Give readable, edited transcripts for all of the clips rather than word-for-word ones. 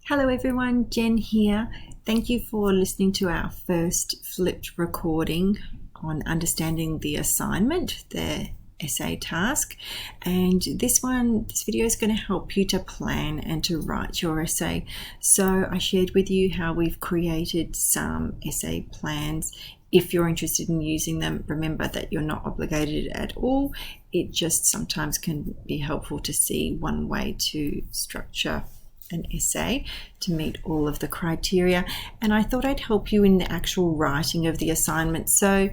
Hello everyone, Jen here. Thank you for listening to our first flipped recording on understanding the assignment, the essay task. And this video is going to help you to plan and to write your essay. So I shared with you how we've created some essay plans. If you're interested in using them, remember that you're not obligated at all. It just sometimes can be helpful to see one way to structure an essay to meet all of the criteria, and I thought I'd help you in the actual writing of the assignment. So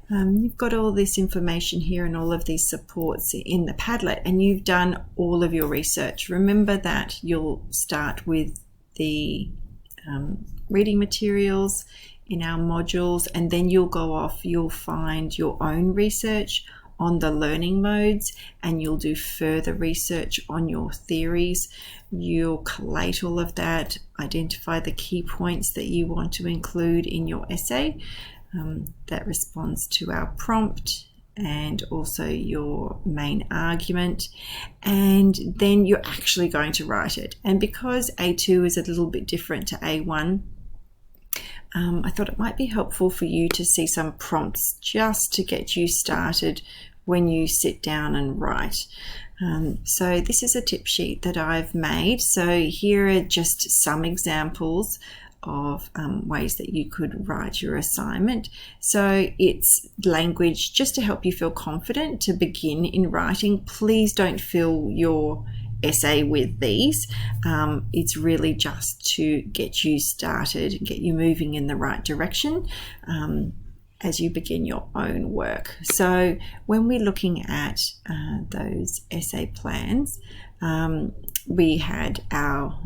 you've got all this information here and all of these supports in the Padlet, and you've done all of your research. Remember that you'll start with the reading materials in our modules, and then you'll go off, you'll find your own research on the learning modes, and you'll do further research on your theories. You'll collate all of that, identify the key points that you want to include in your essay that responds to our prompt and also your main argument, and then you're actually going to write it. And because A2 is a little bit different to A1, I thought it might be helpful for you to see some prompts just to get you started when you sit down and write. So this is a tip sheet that I've made. So here are just some examples of ways that you could write your assignment. So it's language just to help you feel confident to begin in writing. Please don't fill your essay with these. It's really just to get you started, get you moving in the right direction as you begin your own work. So when we're looking at those essay plans, we had our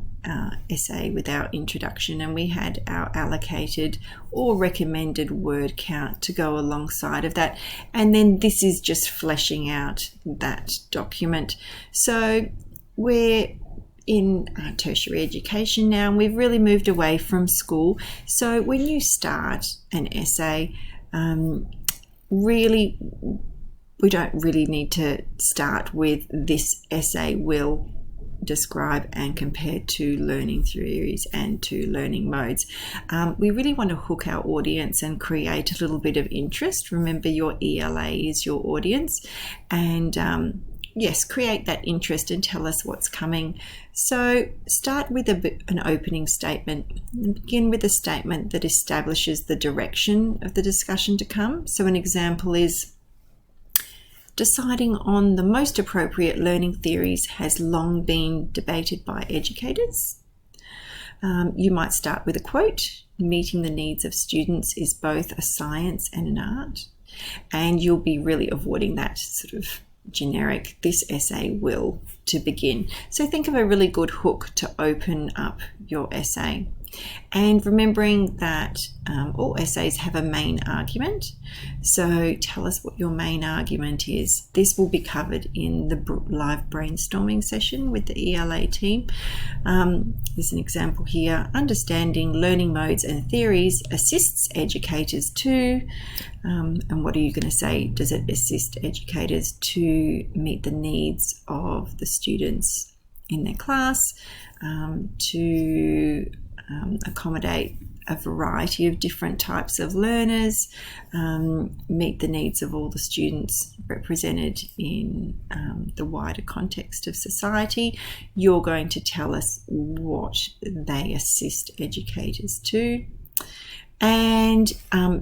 essay with our introduction, and we had our allocated or recommended word count to go alongside of that. And then this is just fleshing out that document. So we're in tertiary education now, and we've really moved away from school. So when you start an essay, really, we don't really need to start with this essay will describe and compare to learning theories and to learning modes. We really want to hook our audience and create a little bit of interest. Remember, your ELA is your audience, and yes, create that interest and tell us what's coming. So start with an opening statement. Begin with a statement that establishes the direction of the discussion to come. So an example is, deciding on the most appropriate learning theories has long been debated by educators. You might start with a quote, meeting the needs of students is both a science and an art. And you'll be really avoiding that sort of generic, this essay will, to begin. So think of a really good hook to open up your essay. And remembering that all essays have a main argument. So tell us what your main argument is. This will be covered in the live brainstorming session with the ELA team. There's an example here. Understanding learning modes and theories assists educators to, and what are you going to say? Does it assist educators to meet the needs of the students in their class, to accommodate a variety of different types of learners, meet the needs of all the students represented in the wider context of society. You're going to tell us what they assist educators to, and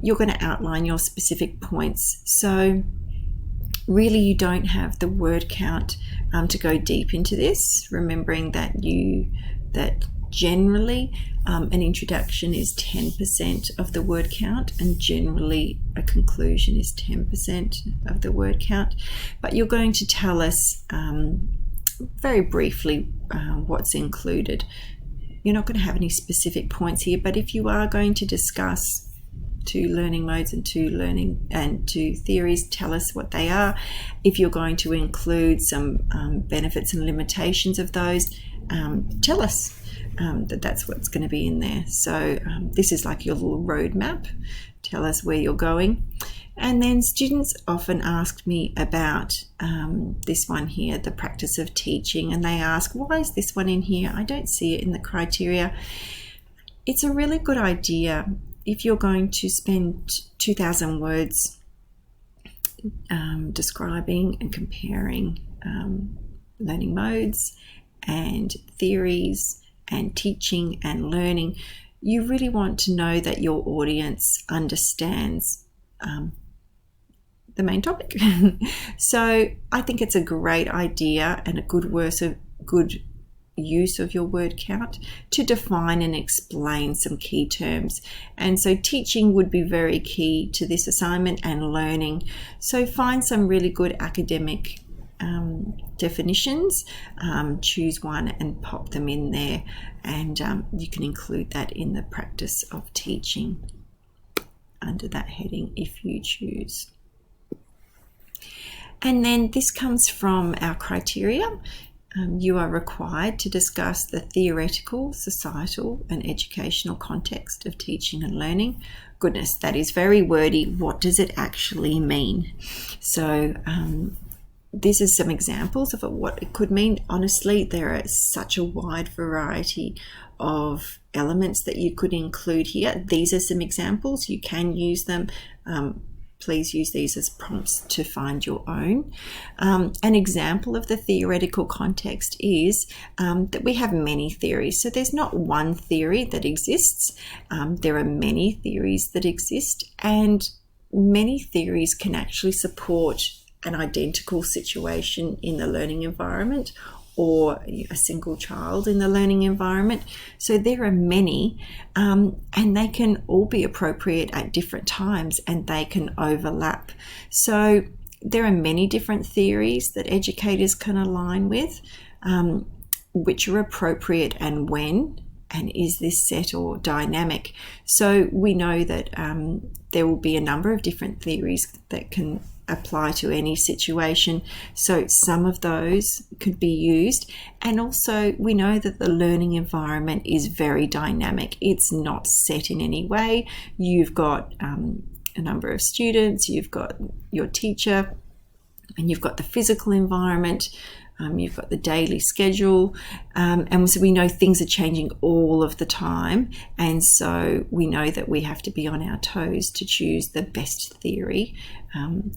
you're going to outline your specific points. So really, you don't have the word count to go deep into this, remembering that generally an introduction is 10% of the word count, and generally a conclusion is 10% of the word count. But you're going to tell us very briefly what's included. You're not going to have any specific points here, but if you are going to discuss two learning modes and two theories, tell us what they are. If you're going to include some benefits and limitations of those, tell us that's what's going to be in there. So this is like your little roadmap. Tell us where you're going. And then students often ask me about this one here, the practice of teaching, and they ask, why is this one in here? I don't see it in the criteria. It's a really good idea if you're going to spend 2,000 words describing and comparing learning modes and theories and teaching and learning. You really want to know that your audience understands the main topic. So I think it's a great idea and a good use of your word count to define and explain some key terms. And so teaching would be very key to this assignment, and learning. So find some really good academic definitions, choose one and pop them in there, and you can include that in the practice of teaching under that heading if you choose. And then this comes from our criteria. You are required to discuss the theoretical, societal and educational context of teaching and learning. Goodness, that is very wordy. What does it actually mean? So this is some examples of what it could mean. Honestly, there are such a wide variety of elements that you could include here. These are some examples. You can use them. Please use these as prompts to find your own. An example of the theoretical context is that we have many theories. So there's not one theory that exists. There are many theories that exist, and many theories can actually support an identical situation in the learning environment, or a single child in the learning environment. So there are many, and they can all be appropriate at different times, and they can overlap. So there are many different theories that educators can align with, which are appropriate and when, and is this set or dynamic. So we know that there will be a number of different theories that can apply to any situation. So some of those could be used. And also we know that the learning environment is very dynamic. It's not set in any way. You've got a number of students, you've got your teacher, and you've got the physical environment. You've got the daily schedule, and so we know things are changing all of the time, and so we know that we have to be on our toes to choose the best theory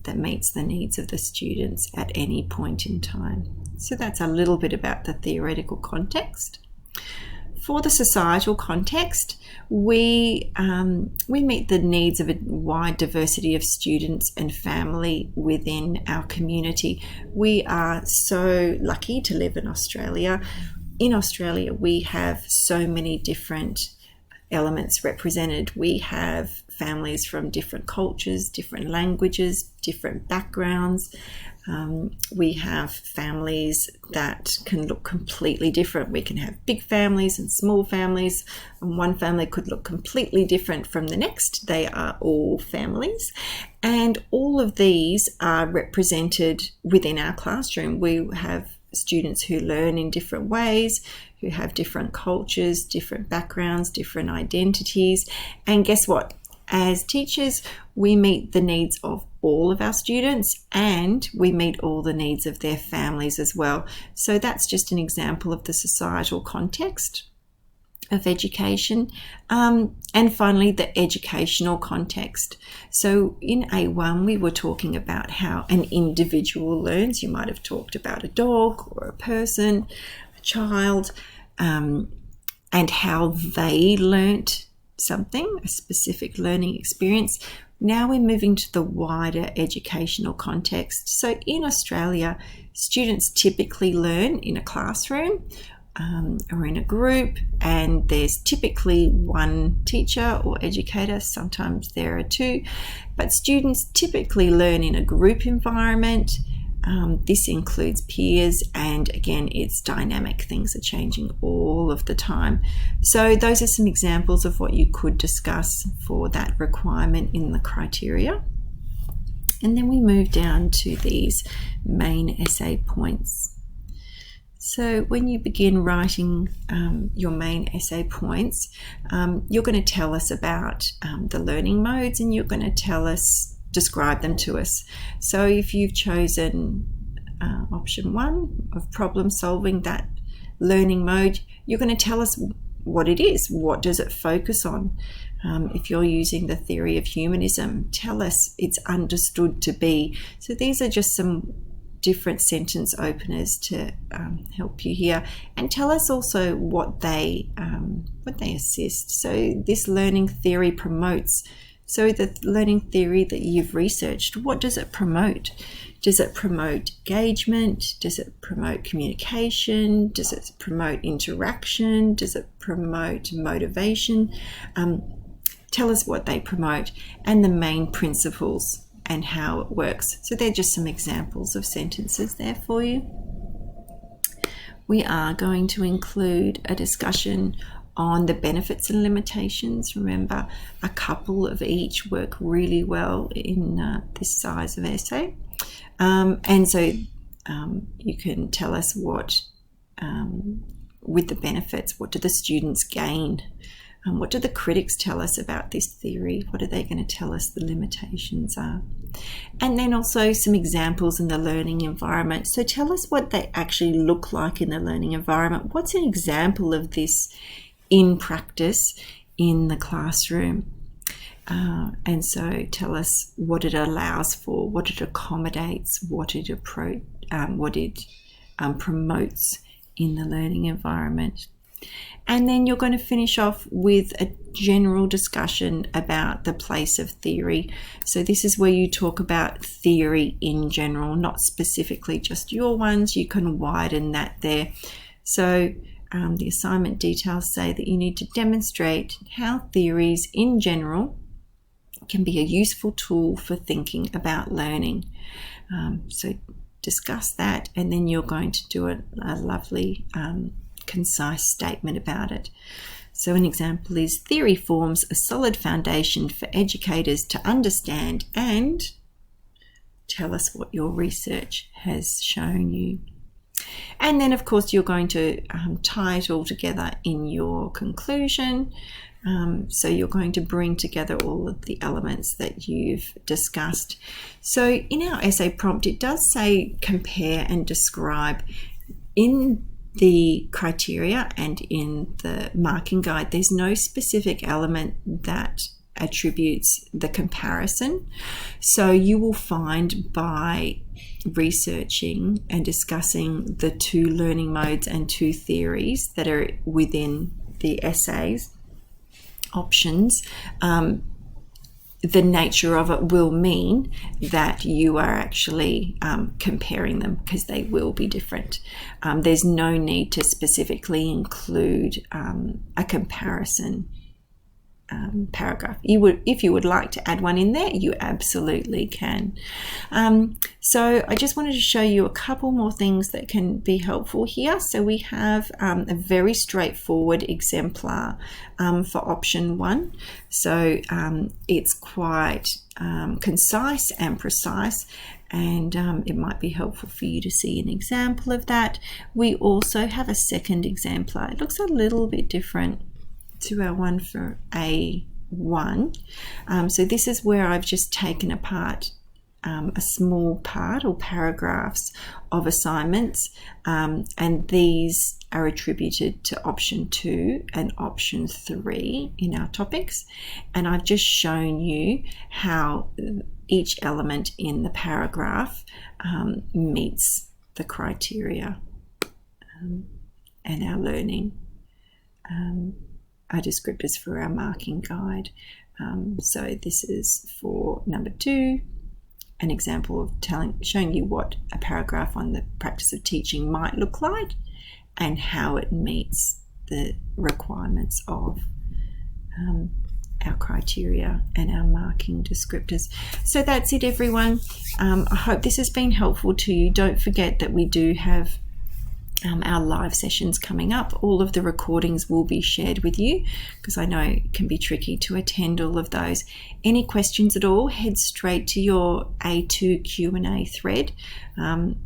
that meets the needs of the students at any point in time. So that's a little bit about the theoretical context. For the societal context, we meet the needs of a wide diversity of students and family within our community. We are so lucky to live in Australia. In Australia, we have so many different elements represented. We have families from different cultures, different languages, different backgrounds. We have families that can look completely different. We can have big families and small families, and one family could look completely different from the next. They are all families, and all of these are represented within our classroom. We have students who learn in different ways, who have different cultures, different backgrounds, different identities, and guess what? As teachers, we meet the needs of all of our students, and we meet all the needs of their families as well. So that's just an example of the societal context of education. And finally, the educational context. So in A1, we were talking about how an individual learns. You might have talked about a dog or a person, a child, and how they learnt something, a specific learning experience. Now we're moving to the wider educational context. So in Australia, students typically learn in a classroom or in a group, and there's typically one teacher or educator. Sometimes there are two, but students typically learn in a group environment. This includes peers, and again, it's dynamic. Things are changing all of the time. So those are some examples of what you could discuss for that requirement in the criteria. And then we move down to these main essay points. So when you begin writing your main essay points, you're going to tell us about the learning modes, and you're going to tell us describe them to us. So if you've chosen option 1 of problem solving, that learning mode, you're going to tell us what it is. What does it focus on? If you're using the theory of humanism, tell us it's understood to be. So these are just some different sentence openers to help you here, and tell us also what they assist. So this learning theory promotes. So the learning theory that you've researched, what does it promote? Does it promote engagement? Does it promote communication? Does it promote interaction? Does it promote motivation? Tell us what they promote and the main principles and how it works. So they're just some examples of sentences there for you. We are going to include a discussion on the benefits and limitations. Remember, a couple of each work really well in this size of essay. And so you can tell us what, with the benefits, what do the students gain? What do the critics tell us about this theory? What are they going to tell us the limitations are? And then also some examples in the learning environment. So tell us what they actually look like in the learning environment. What's an example of this in practice in the classroom? And so tell us what it allows for, what it accommodates, what it promotes in the learning environment. And then you're going to finish off with a general discussion about the place of theory. So this is where you talk about theory in general, not specifically just your ones. You can widen that there. So the assignment details say that you need to demonstrate how theories in general can be a useful tool for thinking about learning. So discuss that, and then you're going to do a lovely concise statement about it. So an example is, theory forms a solid foundation for educators to understand, and tell us what your research has shown you. And then of course you're going to tie it all together in your conclusion. So you're going to bring together all of the elements that you've discussed. So in our essay prompt, it does say compare and describe. In the criteria and in the marking guide, there's no specific element that attributes the comparison. So you will find by researching and discussing the 2 learning modes and 2 theories that are within the essays options, the nature of it will mean that you are actually comparing them, because they will be different. There's no need to specifically include a comparison paragraph. If you would like to add one in there, you absolutely can. So I just wanted to show you a couple more things that can be helpful here. So we have a very straightforward exemplar for option 1. So it's quite concise and precise, and it might be helpful for you to see an example of that. We also have a second exemplar. It looks a little bit different to our one for A1. So this is where I've just taken apart a small part or paragraphs of assignments, and these are attributed to option 2 and option 3 in our topics, and I've just shown you how each element in the paragraph meets the criteria and our learning our descriptors for our marking guide. So this is for number 2, an example of showing you what a paragraph on the practice of teaching might look like and how it meets the requirements of our criteria and our marking descriptors. So that's it, everyone. I hope this has been helpful to you. Don't forget that we do have our live sessions coming up. All of the recordings will be shared with you, because I know it can be tricky to attend all of those. Any questions at all, head straight to your A2 Q&A thread.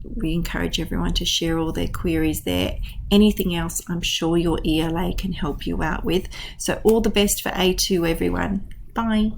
We encourage everyone to share all their queries there. Anything else, I'm sure your ELA can help you out with. So all the best for A2, everyone. Bye.